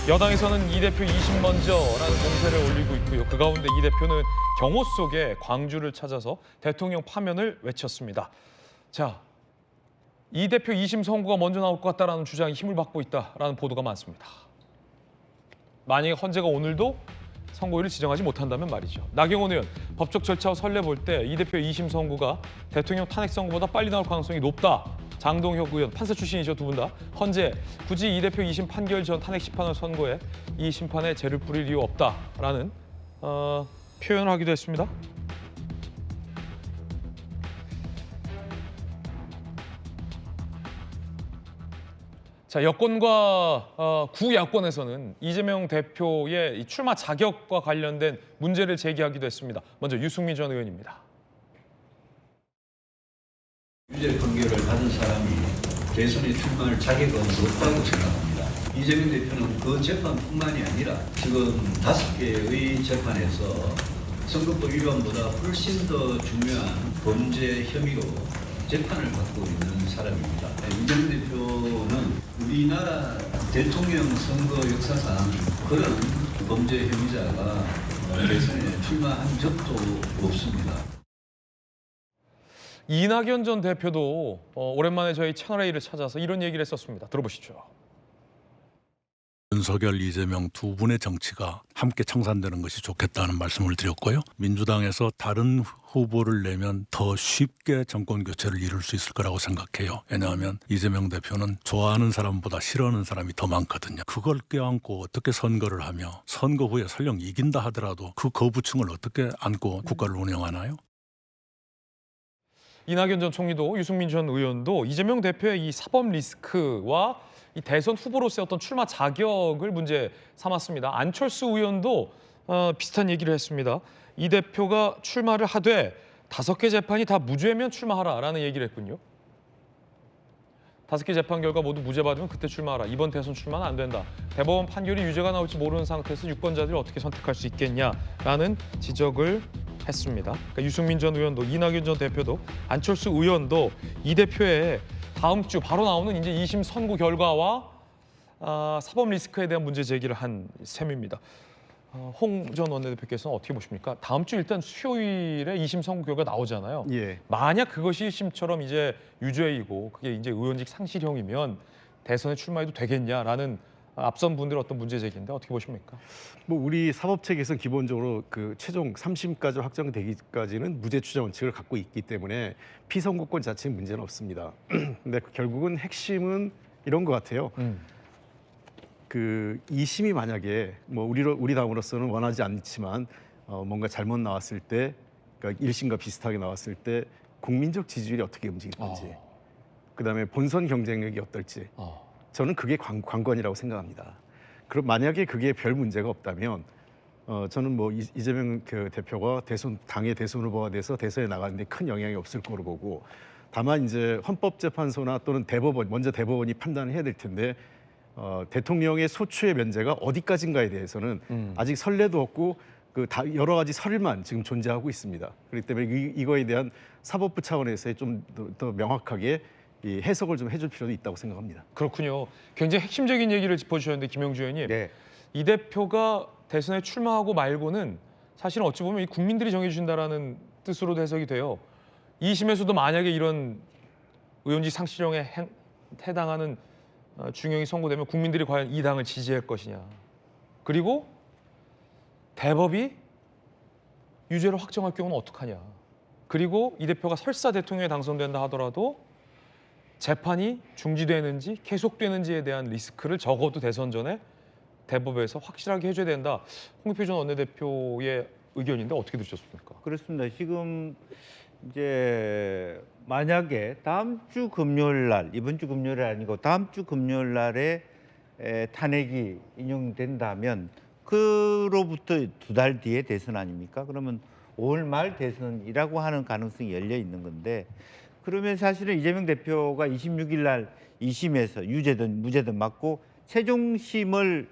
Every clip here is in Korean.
여당에서는 이 대표 20 먼저라는 공세를 올리고 있고요. 그 가운데 이 대표는 경호 속에 광주를 찾아서 대통령 파면을 외쳤습니다. 자, 이 대표 2심 선고가 먼저 나올 것 같다라는 주장이 힘을 받고 있다라는 보도가 많습니다. 만약에 헌재가 오늘도 선고일을 지정하지 못한다면 말이죠. 나경원 의원, 법적 절차와 선례 볼 때 이 대표의 2심 선고가 대통령 탄핵 선고보다 빨리 나올 가능성이 높다. 장동혁 의원, 판사 출신이죠, 두 분 다. 헌재, 굳이 이 대표 2심 판결 전 탄핵 심판을 선고해 이 심판에 죄를 뿌릴 이유 없다라는 표현을 하기도 했습니다. 자, 여권과 구야권에서는 이재명 대표의 이 출마 자격과 관련된 문제를 제기하기도 했습니다. 먼저 유승민 전 의원입니다. 유죄 판결을 받은 사람이 대선에 출마할 자격은 없다고 생각합니다. 이재명 대표는 그 재판뿐만이 아니라 지금 5개의 재판에서 선거법 위반보다 훨씬 더 중요한 범죄 혐의로 재판을 받고 있는 사람입니다. 이재명 대표는 우리나라 대통령 선거 역사상 그런 범죄 혐의자가 대선에 출마한 적도 없습니다. 이낙연 전 대표도 오랜만에 저희 채널A를 찾아서 이런 얘기를 했었습니다. 들어보시죠. 윤석열, 이재명 두 분의 정치가 함께 청산되는 것이 좋겠다는 말씀을 드렸고요. 민주당에서 다른 후보를 내면 더 쉽게 정권 교체를 이룰 수 있을 거라고 생각해요. 왜냐하면 이재명 대표는 좋아하는 사람보다 싫어하는 사람이 더 많거든요. 그걸 껴안고 어떻게 선거를 하며 선거 후에 설령 이긴다 하더라도 그 거부층을 어떻게 안고 국가를 운영하나요? 이낙연 전 총리도 유승민 전 의원도 이재명 대표의 이 사법 리스크와 이 대선 후보로서의 어떤 출마 자격을 문제 삼았습니다. 안철수 의원도 비슷한 얘기를 했습니다. 이 대표가 출마를 하되 5개 재판이 다 무죄면 출마하라라는 얘기를 했군요. 5개 재판 결과 모두 무죄 받으면 그때 출마하라. 이번 대선 출마는 안 된다. 대법원 판결이 유죄가 나올지 모르는 상태에서 유권자들이 어떻게 선택할 수 있겠냐라는 지적을 했습니다. 그러니까 유승민 전 의원도 이낙연 전 대표도 안철수 의원도 이 대표의 다음 주 바로 나오는 이제 2심 선고 결과와 사법 리스크에 대한 문제 제기를 한 셈입니다. 홍 전 원내대표께서는 어떻게 보십니까? 다음 주 일단 수요일에 2심 선고 결과 나오잖아요. 예. 만약 그것이 1심처럼 이제 유죄이고 그게 이제 의원직 상실형이면 대선에 출마해도 되겠냐라는 앞선 분들의 어떤 문제 제기인데 어떻게 보십니까? 뭐 우리 사법 체계에서는 기본적으로 그 최종 3심까지 확정되기까지는 무죄 추정 원칙을 갖고 있기 때문에 피선고권 자체는 문제는 없습니다. 근데 결국은 핵심은 이런 것 같아요. 그 2심이 만약에 뭐 우리 당으로서는 원하지 않지만 뭔가 잘못 나왔을 때, 그러니까 1심과 비슷하게 나왔을 때 국민적 지지율이 어떻게 움직일 건지, 그다음에 본선 경쟁력이 어떨지. 저는 그게 관건이라고 생각합니다. 그럼 만약에 그게 별 문제가 없다면 저는 뭐 이재명 그 대표가 당의 대선 후보가 돼서 대선에 나가는데 큰 영향이 없을 거로 보고, 다만 이제 헌법재판소나 또는 먼저 대법원이 판단을 해야 될 텐데 대통령의 소추의 면제가 어디까지인가에 대해서는 아직 선례도 없고 여러 가지 설만 지금 존재하고 있습니다. 그렇기 때문에 이거에 대한 사법부 차원에서의 좀 더 명확하게 이 해석을 좀 해줄 필요도 있다고 생각합니다. 그렇군요. 굉장히 핵심적인 얘기를 짚어주셨는데 김영주 의원님, 네. 이 대표가 대선에 출마하고 말고는 사실은 어찌 보면 이 국민들이 정해주신다라는 뜻으로도 해석이 돼요. 2심에서도 만약에 이런 의원직 상실형에 해당하는 중형이 선고되면 국민들이 과연 이 당을 지지할 것이냐. 그리고 대법이 유죄를 확정할 경우는 어떡하냐. 그리고 이 대표가 설사 대통령에 당선된다 하더라도 재판이 중지되는지 계속되는지에 대한 리스크를 적어도 대선 전에 대법에서 확실하게 해줘야 된다. 홍준표 전 원내대표의 의견인데 어떻게 들으셨습니까? 그렇습니다. 지금 이제 만약에 다음 주 금요일 날, 이번 주 금요일이 아니고 다음 주 금요일 날에 탄핵이 인용된다면 그로부터 2달 뒤에 대선 아닙니까? 그러면 5월 말 대선이라고 하는 가능성이 열려 있는 건데, 그러면 사실은 이재명 대표가 26일 날 2심에서 유죄든 무죄든 맞고 최종심을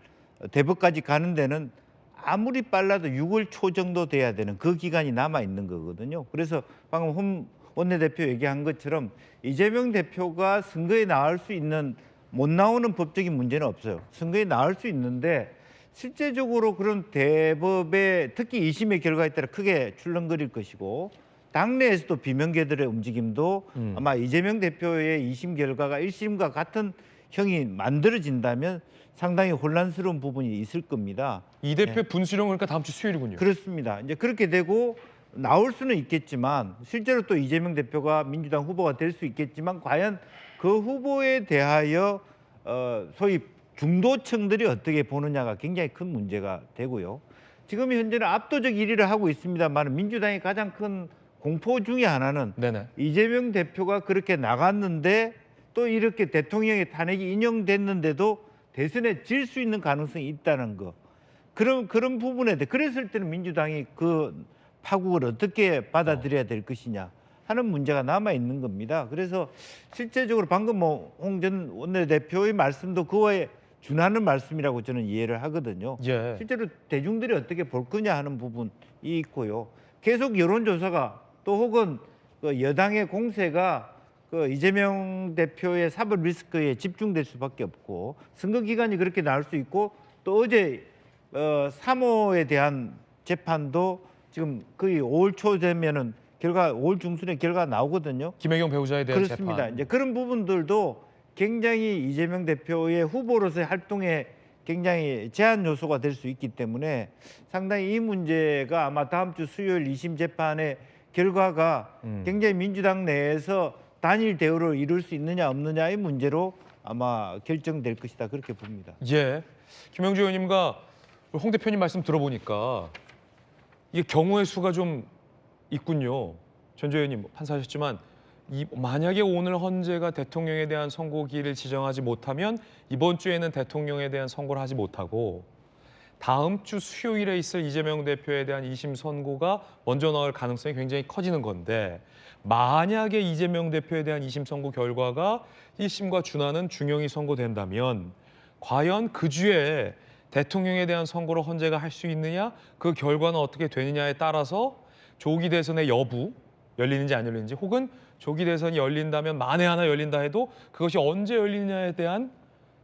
대법까지 가는 데는 아무리 빨라도 6월 초 정도 돼야 되는 그 기간이 남아 있는 거거든요. 그래서 방금 원내대표 얘기한 것처럼 이재명 대표가 선거에 나올 수 있는 못 나오는 법적인 문제는 없어요. 선거에 나올 수 있는데 실제적으로 그런 대법의 특히 2심의 결과에 따라 크게 출렁거릴 것이고 당내에서도 비명계들의 움직임도 아마 이재명 대표의 2심 결과가 1심과 같은 형이 만들어진다면 상당히 혼란스러운 부분이 있을 겁니다. 이 대표의 분수령 그러니까 다음 주 수요일이군요. 그렇습니다. 이제 그렇게 되고 나올 수는 있겠지만 실제로 또 이재명 대표가 민주당 후보가 될 수 있겠지만 과연 그 후보에 대하여 소위 중도층들이 어떻게 보느냐가 굉장히 큰 문제가 되고요. 지금 현재는 압도적 1위를 하고 있습니다만 민주당의 가장 큰 공포 중에 하나는 네네. 이재명 대표가 그렇게 나갔는데 또 이렇게 대통령의 탄핵이 인용됐는데도 대선에 질 수 있는 가능성이 있다는 거. 그런 부분에 대해 그랬을 때는 민주당이 그 파국을 어떻게 받아들여야 될 것이냐 하는 문제가 남아 있는 겁니다. 그래서 실제적으로 방금 뭐 홍 전 원내대표의 말씀도 그거에 준하는 말씀이라고 저는 이해를 하거든요. 예. 실제로 대중들이 어떻게 볼 거냐 하는 부분이 있고요. 계속 여론조사가 또 혹은 그 여당의 공세가 그 이재명 대표의 사법 리스크에 집중될 수밖에 없고 선거 기간이 그렇게 나올 수 있고 또 어제 3호에 대한 재판도 지금 거의 5월 초 되면은 결과 5월 중순에 결과 나오거든요. 김혜경 배우자에 대한 그렇습니다. 재판. 이제 그런 부분들도 굉장히 이재명 대표의 후보로서의 활동에 굉장히 제한 요소가 될 수 있기 때문에 상당히 이 문제가 아마 다음 주 수요일 2심 재판의 결과가 굉장히 민주당 내에서 단일 대우를 이룰 수 있느냐 없느냐의 문제로 아마 결정될 것이다 그렇게 봅니다. 예. 김영주 의원님과 홍 대표님 말씀 들어보니까 이게 경우의 수가 좀 있군요. 전조 의원님 판사하셨지만 만약에 오늘 헌재가 대통령에 대한 선고기일을 지정하지 못하면 이번 주에는 대통령에 대한 선고를 하지 못하고 다음 주 수요일에 있을 이재명 대표에 대한 2심 선고가 먼저 나올 가능성이 굉장히 커지는 건데 만약에 이재명 대표에 대한 2심 선고 결과가 1심과 준하는 중형이 선고된다면 과연 그 주에 대통령에 대한 선고를 헌재가 할 수 있느냐 그 결과는 어떻게 되느냐에 따라서 조기 대선의 여부 열리는지 안 열리는지 혹은 조기 대선이 열린다면 만에 하나 열린다 해도 그것이 언제 열리느냐에 대한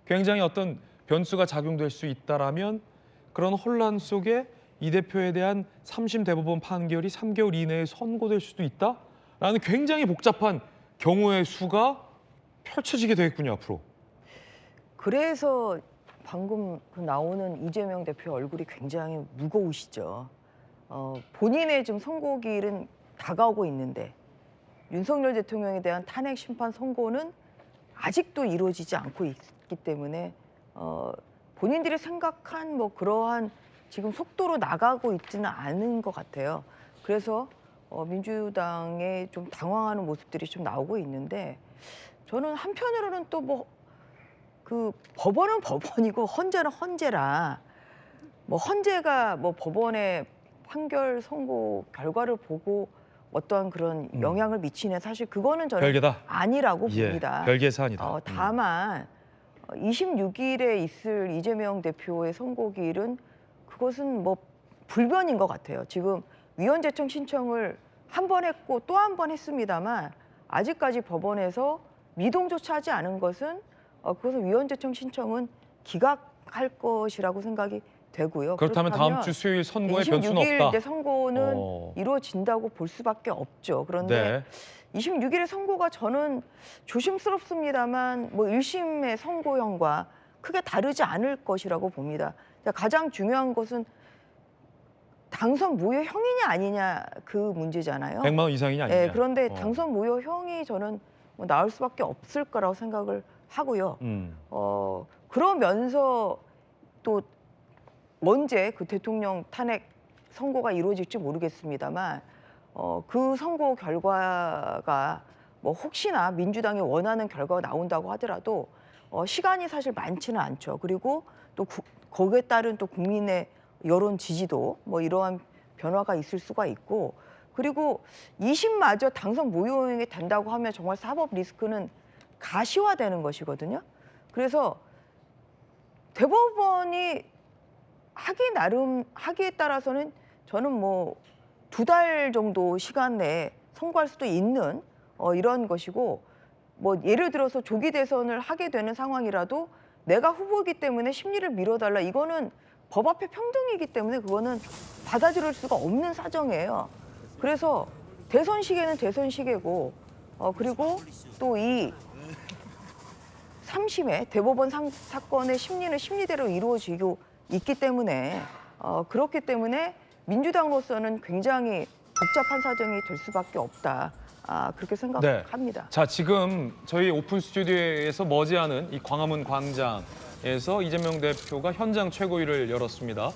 굉장히 어떤 변수가 작용될 수 있다라면 그런 혼란 속에 이 대표에 대한 3심 대법원 판결이 3개월 이내에 선고될 수도 있다라는 굉장히 복잡한 경우의 수가 펼쳐지게 되겠군요, 앞으로. 그래서 방금 그 나오는 이재명 대표 얼굴이 굉장히 무거우시죠. 본인의 지금 선고기일은 다가오고 있는데 윤석열 대통령에 대한 탄핵 심판 선고는 아직도 이루어지지 않고 있기 때문에 본인들이 생각한 뭐 그러한 지금 속도로 나가고 있지는 않은 것 같아요. 그래서 민주당에 좀 당황하는 모습들이 좀 나오고 있는데 저는 한편으로는 또 뭐 그 법원은 법원이고 헌재는 헌재라 뭐 헌재가 뭐 법원의 판결 선고 결과를 보고 어떠한 그런 영향을 미치는 사실 그거는 저는 별개다. 아니라고 예, 봅니다. 별개 사안이다. 다만 26일에 있을 이재명 대표의 선고기일은 그것은 뭐 불변인 것 같아요. 지금 위헌재청 신청을 한 번 했고 또 한 번 했습니다만 아직까지 법원에서 미동조차 하지 않은 것은 그것은 위헌재청 신청은 기각할 것이라고 생각이 되고요. 그렇다면 다음 주 수요일 선고에 변수는 26일 없다. 때 선고는 이루어진다고 볼 수밖에 없죠. 그런데 네. 26일의 선고가 저는 조심스럽습니다만 뭐 1심의 선고형과 크게 다르지 않을 것이라고 봅니다. 가장 중요한 것은 당선 무효형이냐 아니냐 그 문제잖아요. 100만 원 이상이냐 아니냐. 네, 그런데 당선 무효형이 저는 뭐 나올 수밖에 없을 거라고 생각을 하고요. 그러면서 또 언제 그 대통령 탄핵 선고가 이루어질지 모르겠습니다만 그 선고 결과가 뭐 혹시나 민주당이 원하는 결과가 나온다고 하더라도 시간이 사실 많지는 않죠. 그리고 또 거기에 따른 또 국민의 여론 지지도 뭐 이러한 변화가 있을 수가 있고 그리고 2심마저 당선 무효형이 된다고 하면 정말 사법 리스크는 가시화되는 것이거든요. 그래서 대법원이 하기에 따라서는 저는 뭐 2달 정도 시간 내에 선고할 수도 있는 이런 것이고 뭐 예를 들어서 조기 대선을 하게 되는 상황이라도 내가 후보이기 때문에 심리를 밀어달라. 이거는 법 앞에 평등이기 때문에 그거는 받아들일 수가 없는 사정이에요. 그래서 대선 시계는 대선 시계고 그리고 또 이 3심의 대법원 사건의 심리는 심리대로 이루어지고 있기 때문에 그렇기 때문에 민주당으로서는 굉장히 복잡한 사정이 될 수밖에 없다. 그렇게 생각합니다. 자, 지금 저희 오픈 스튜디오에서 머지않은 이 광화문 광장에서 이재명 대표가 현장 최고위를 열었습니다.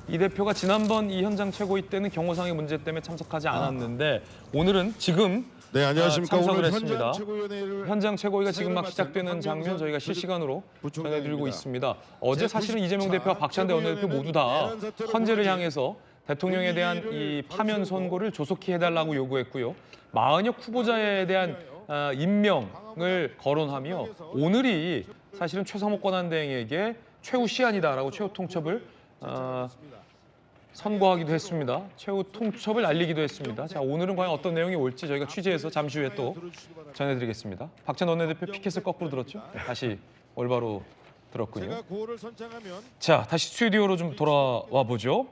이 대표가 지난번 이 현장 최고위 때는 경호상의 문제 때문에 참석하지 않았는데 오늘은 지금 네, 안녕하십니까. 참석을 오늘 했습니다. 현장 최고위원회를 현장 최고위가 지금 막 시작되는 장면 저희가 실시간으로 전해드리고 있습니다. 어제 사실은 이재명 대표와 박찬대 원내대표 모두 다 헌재를 향해서 대통령에 대한 이 파면 선고를 조속히 해달라고 요구했고요. 마은혁 후보자에 대한 임명을 거론하며 오늘이 사실은 최상목 권한대행에게 최후 시한이다라고 최후 통첩을 선고하기도 했습니다. 최후 통첩을 알리기도 했습니다. 자, 오늘은 과연 어떤 내용이 올지 저희가 취재해서 잠시 후에 또 전해드리겠습니다. 박찬대 원내대표 피켓을 거꾸로 들었죠? 다시 올바로 들었군요. 제가 구호를 선창하면 자, 다시 스튜디오로 좀 돌아와 보죠.